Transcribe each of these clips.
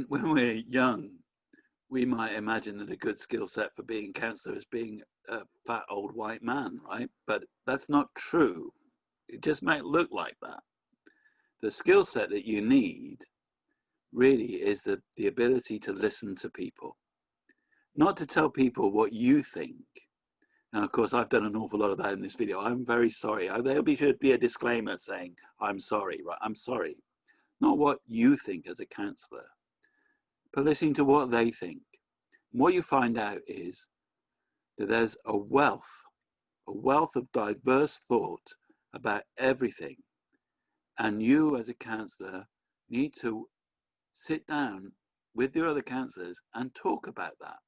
when we're young, we might imagine that a good skill set for being a counsellor is being a fat old white man, right? But that's not true. It just might look like that. The skill set that you need really is the ability to listen to people, not to tell people what you think. And of course, I've done an awful lot of that in this video. I'm very sorry. There should be a disclaimer saying, I'm sorry, right? I'm sorry. Not what you think as a counsellor, but listening to what they think. And what you find out is that there's a wealth of diverse thought about everything. And you as a counsellor need to sit down with your other counsellors and talk about that.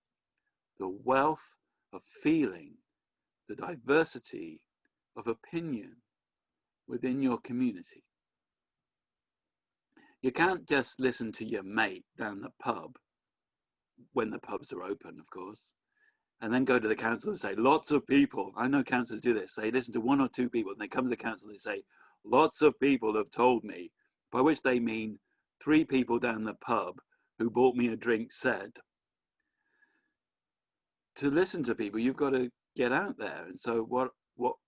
The wealth of feeling, the diversity of opinion within your community. You can't just listen to your mate down the pub, when the pubs are open, of course, and then go to the council and say, lots of people, I know councillors do this, they listen to one or two people and they come to the council and they say, lots of people have told me, by which they mean 3 people down the pub who bought me a drink said. To listen to people, you've got to get out there. And so what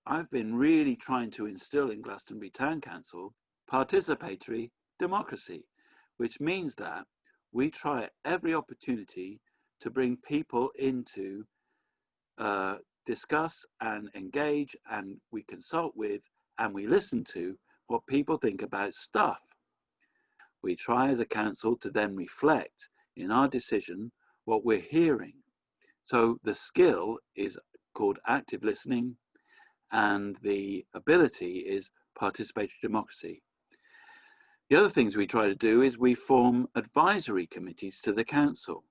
I've been really trying to instill in Glastonbury Town Council, participatory democracy, which means that we try every opportunity to bring people into discuss and engage, and we consult with and we listen to what people think about stuff. We try as a council to then reflect in our decision what we're hearing. So the skill is called active listening, and the ability is participatory democracy. The other things we try to do is we form advisory committees to the council.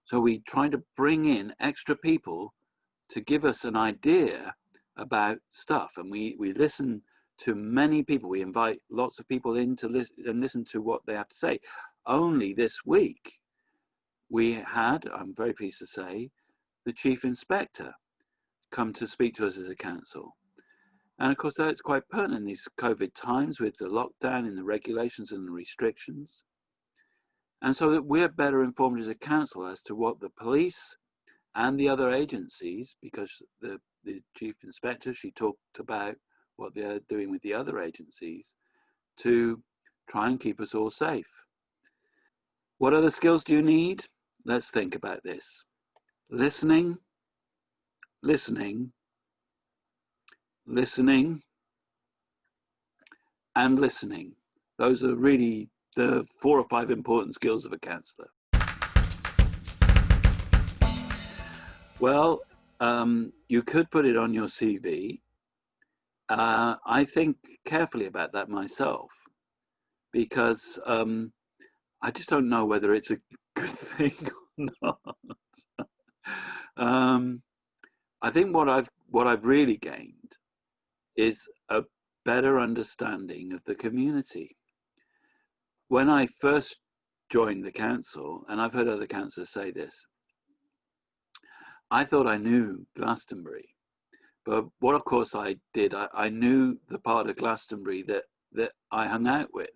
So we try to bring in extra people to give us an idea about stuff, and we listen to many people. We invite lots of people in to listen to what they have to say. Only this week, we had, I'm very pleased to say, the Chief Inspector come to speak to us as a council. And of course, that's quite pertinent in these COVID times with the lockdown and the regulations and the restrictions. And so that we're better informed as a council as to what the police and the other agencies, because the Chief Inspector, she talked about what they're doing with the other agencies to try and keep us all safe. What other skills do you need? Let's think about this. Listening, listening, listening, and listening. Those are really the 4 or 5 important skills of a counsellor. Well, you could put it on your CV. I think carefully about that myself, because I just don't know whether it's a good thing or not. I think what I've really gained is a better understanding of the community. When I first joined the council, and I've heard other councillors say this, I thought I knew Glastonbury, but what of course I did, I knew the part of Glastonbury that I hung out with.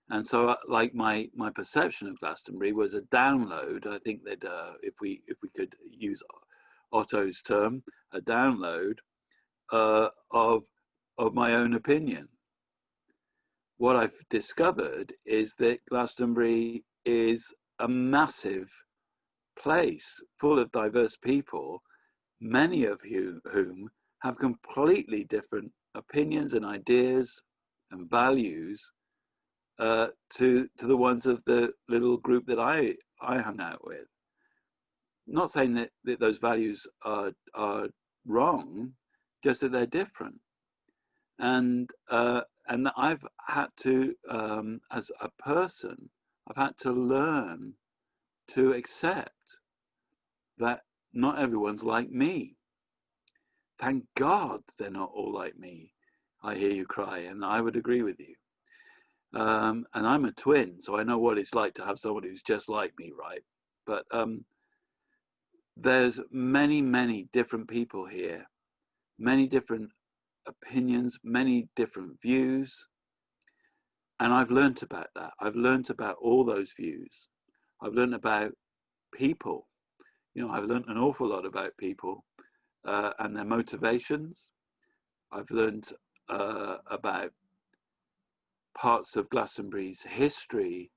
And so like my perception of Glastonbury was a download. I think that if we could use Otto's term, a download of my own opinion. What I've discovered is that Glastonbury is a massive place full of diverse people, many of whom have completely different opinions and ideas and values to the ones of the little group that I hung out with. Not saying that those values are wrong, just that they're different. And I've had to, as a person, I've had to learn to accept that not everyone's like me. Thank God they're not all like me. I hear you cry, and I would agree with you. And I'm a twin, so I know what it's like to have someone who's just like me, right? But there's many different people here, many different opinions, many different views. And I've learnt about that. I've learnt about all those views. I've learnt about people. You know, I've learnt an awful lot about people and their motivations. I've learnt about parts of Glastonbury's history,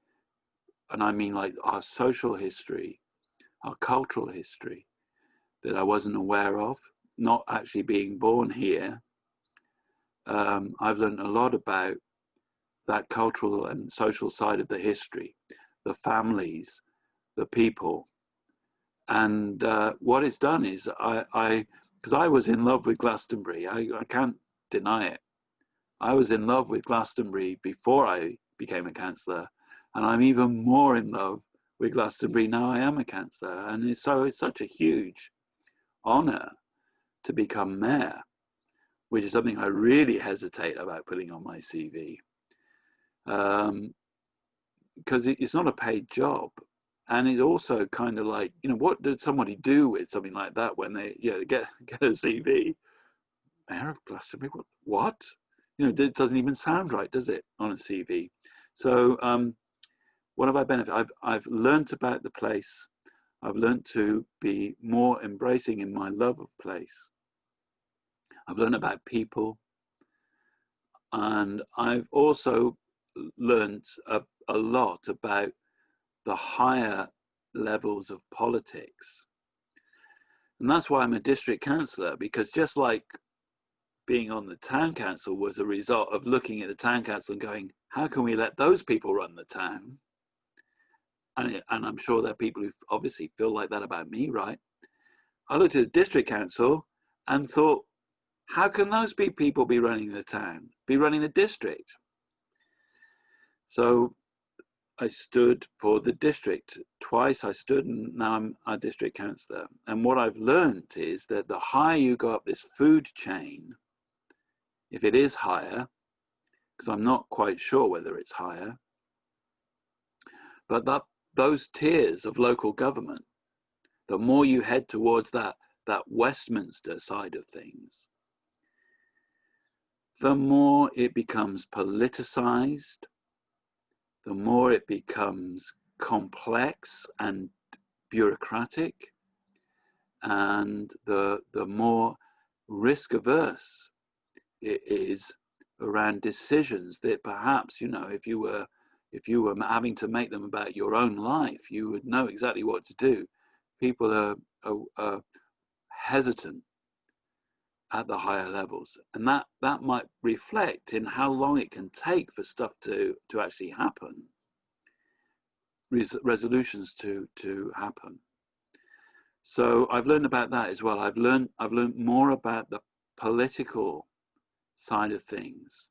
and I mean like our social history, our cultural history, that I wasn't aware of, not actually being born here. I've learned a lot about that cultural and social side of the history, the families, the people. And what it's done is because I was in love with Glastonbury, I can't deny it. I was in love with Glastonbury before I became a councillor, and I'm even more in love with Glastonbury now I am a councillor. And it's such a huge honour to become mayor, which is something I really hesitate about putting on my CV, because it's not a paid job. And it's also kind of like, you know, what did somebody do with something like that when they, you know, get a CV? Mayor of Glastonbury, what? You know, it doesn't even sound right, does it, on a CV? So what have I benefited? I've learnt about the place. I've learnt to be more embracing in my love of place. I've learned about people. And I've also learnt a lot about the higher levels of politics. And that's why I'm a district councillor, because just like being on the town council was a result of looking at the town council and going, how can we let those people run the town? And I'm sure there are people who obviously feel like that about me, right? I looked at the district council and thought, how can those people be running the town, be running the district? So I stood for the district. Twice I stood, and now I'm a district councillor. And what I've learned is that the higher you go up this food chain, if it is higher, because I'm not quite sure whether it's higher, but those tiers of local government, the more you head towards that Westminster side of things, the more it becomes politicized, the more it becomes complex and bureaucratic, and the more risk averse it is around decisions that perhaps, you know, if you were having to make them about your own life, you would know exactly what to do. People are hesitant at the higher levels, and that might reflect in how long it can take for stuff to actually happen, resolutions to happen. So I've learned about that as well. I've learned more about the political side of things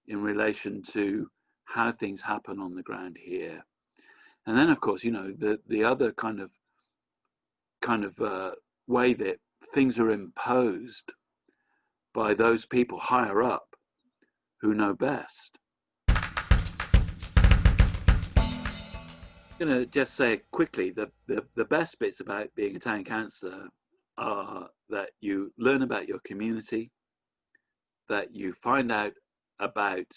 in relation to how things happen on the ground here. And then, of course, you know, the other kind of way that things are imposed by those people higher up who know best. I'm going to just say quickly that the best bits about being a town councillor are that you learn about your community, that you find out about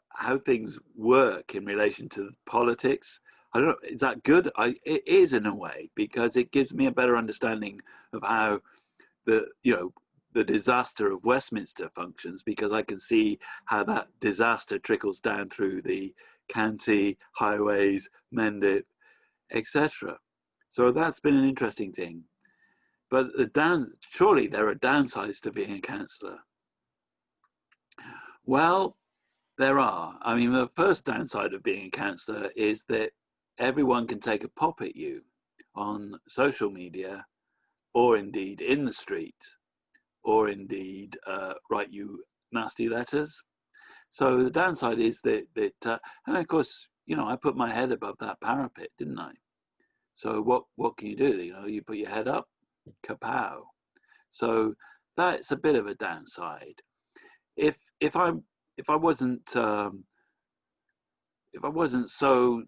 how things work in relation to politics. I don't know, is that good? It is in a way, because it gives me a better understanding of how the disaster of Westminster functions, because I can see how that disaster trickles down through the county, highways, Mendip, etc. So that's been an interesting thing. But surely there are downsides to being a councillor. Well, there are. I mean, the first downside of being a councillor is that everyone can take a pop at you on social media, or indeed in the street, or indeed write you nasty letters. So the downside is that and of course, you know, I put my head above that parapet, didn't I? So what can you do? You know, you put your head up, kapow. So that's a bit of a downside. If I wasn't so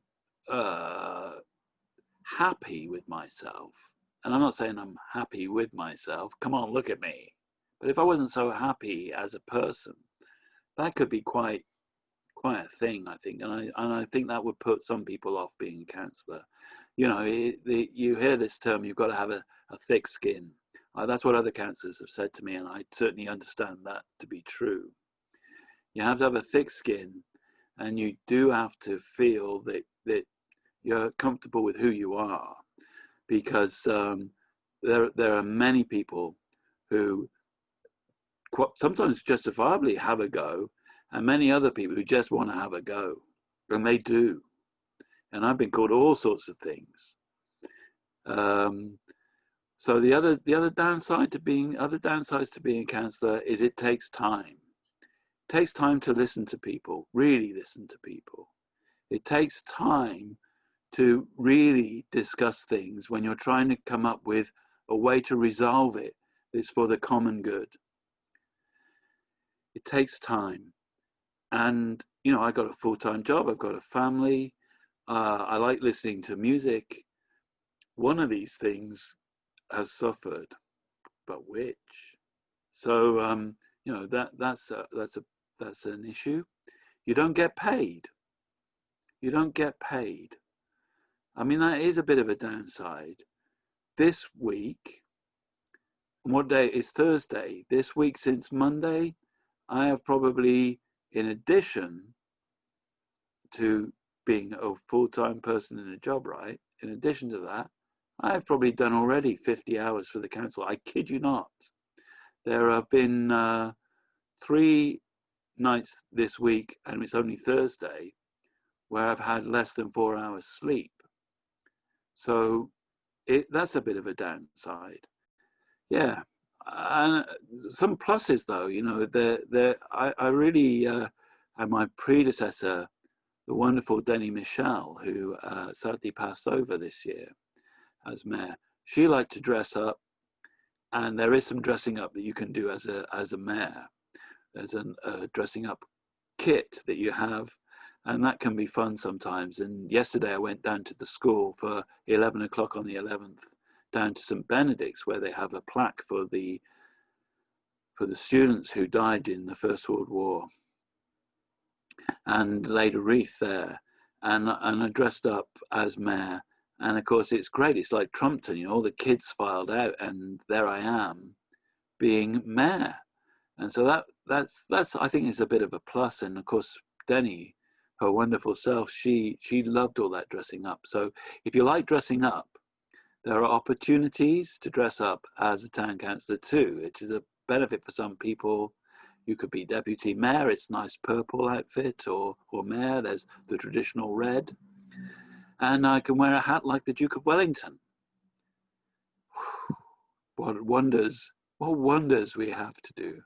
happy with myself, and I'm not saying I'm happy with myself, come on, look at me. But if I wasn't so happy as a person, that could be quite quite a thing, I think, and I think that would put some people off being a counsellor. You know, you hear this term, you've got to have a thick skin. That's what other counsellors have said to me, and I certainly understand that to be true. You have to have a thick skin, and you do have to feel that you're comfortable with who you are, because there are many people who sometimes justifiably have a go, and many other people who just want to have a go, and they do. And I've been called all sorts of things. So the other downsides to being a counsellor is it takes time. It takes time to listen to people, really listen to people. It takes time to really discuss things when you're trying to come up with a way to resolve it that's for the common good. It takes time. And, you know, I got a full-time job, I've got a family, I like listening to music. One of these things has suffered, but which? So, you know, that's an issue. You don't get paid. You don't get paid. I mean, that is a bit of a downside. This week, what day is Thursday? This week, since Monday, I have probably, in addition to being a full-time person in a job, right? In addition to that, I have probably done already 50 hours for the council. I kid you not. There have been 3 nights this week, and it's only Thursday, where I've had less than 4 hours sleep. So that's a bit of a downside. Yeah. Some pluses though, you know, I really, and my predecessor, the wonderful Denny Michelle, who sadly passed over this year as mayor, she liked to dress up, and there is some dressing up that you can do as a mayor. There's a dressing up kit that you have, and that can be fun sometimes. And yesterday I went down to the school for 11 o'clock on the 11th, down to St. Benedict's, where they have a plaque for the students who died in the First World War, and laid a wreath there, and I dressed up as mayor. And of course it's great, it's like Trumpton, you know, all the kids filed out, and there I am being mayor. And so that's I think is a bit of a plus. And of course Denny, her wonderful self, she loved all that dressing up. So if you like dressing up, there are opportunities to dress up as a town councillor too, which is a benefit for some people. You could be deputy mayor, it's nice purple outfit, or mayor, there's the traditional red. And I can wear a hat like the Duke of Wellington. What wonders we have to do.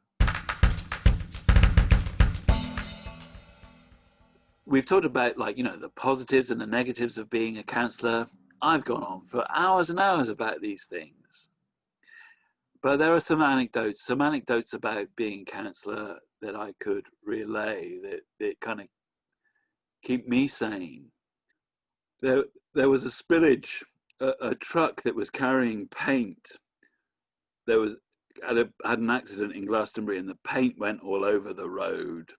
We've talked about, like, you know, the positives and the negatives of being a councillor. I've gone on for hours and hours about these things. But there are some anecdotes about being a councillor that I could relay that kind of keep me sane. There was a spillage, a truck that was carrying paint. Had an accident in Glastonbury, and the paint went all over the road.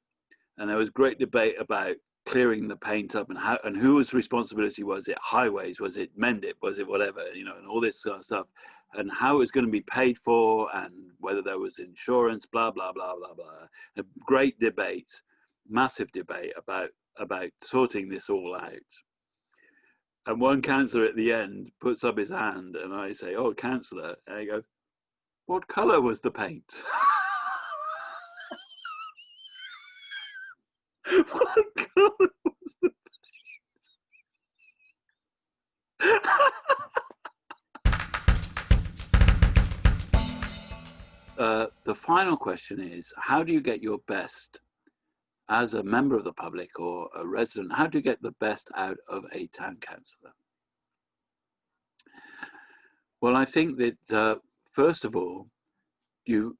And there was great debate about clearing the paint up, and whose responsibility was it? Highways, was it Mendip, was it whatever, you know, and all this sort of stuff, and how it was going to be paid for, and whether there was insurance, blah blah blah blah blah. A great debate, massive debate about sorting this all out. And one councillor at the end puts up his hand, and I say, "Oh, councillor," and he goes, "What colour was the paint?" What colour was the paint? The final question is, how do you get your best as a member of the public or a resident? How do you get the best out of a town councillor? Well, I think that first of all, you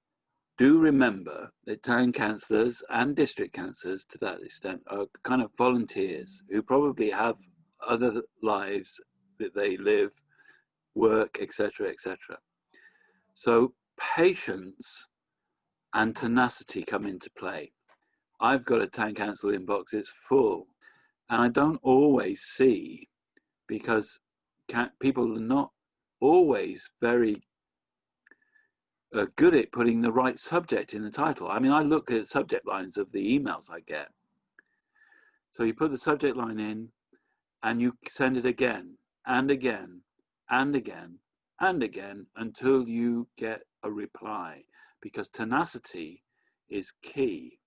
do remember that town councillors and district councillors, to that extent, are kind of volunteers who probably have other lives that they live, work, etc., etc. So patience and tenacity come into play. I've got a town council inbox, it's full. And I don't always see, because people are not always very good at putting the right subject in the title. I mean, I look at subject lines of the emails I get. So you put the subject line in and you send it again and again and again and again until you get a reply, because tenacity is key.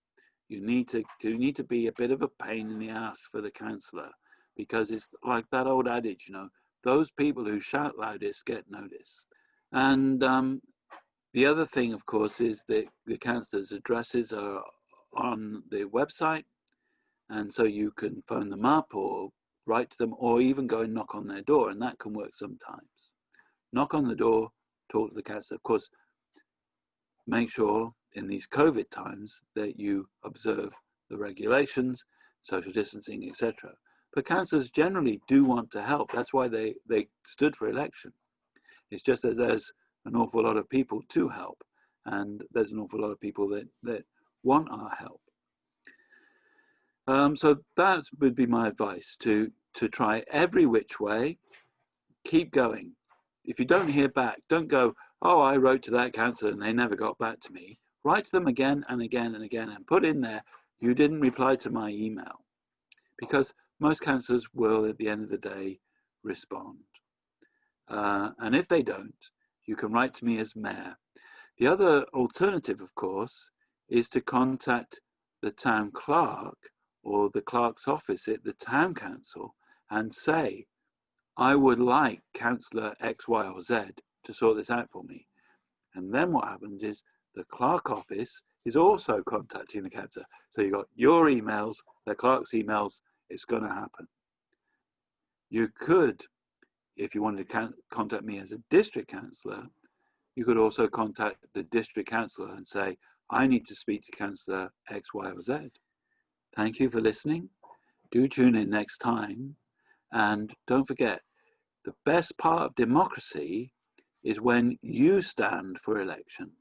You need to be a bit of a pain in the ass for the councillor, because it's like that old adage, you know, those people who shout loudest get noticed. And the other thing, of course, is that the councillors' addresses are on the website, and so you can phone them up or write to them, or even go and knock on their door, and that can work sometimes. Knock on the door, talk to the councillor. Of course, make sure in these COVID times that you observe the regulations, social distancing, etc. But councillors generally do want to help. That's why they stood for election. It's just that there's an awful lot of people to help, and there's an awful lot of people that want our help. So that would be my advice, to try every which way, keep going. If you don't hear back, don't go, oh, I wrote to that councillor and they never got back to me. Write to them again and again and again, and put in there, you didn't reply to my email, because most councillors will, at the end of the day, respond. And if they don't, you can write to me as mayor. The other alternative, of course, is to contact the town clerk or the clerk's office at the town council and say, I would like councillor X, Y, or Z to sort this out for me. And then what happens is the clerk office is also contacting the councillor. So you've got your emails, the clerk's emails, it's going to happen. You could, if you wanted to contact me as a district councillor, you could also contact the district councillor and say, I need to speak to councillor X, Y, or Z. Thank you for listening. Do tune in next time. And don't forget, the best part of democracy is when you stand for election.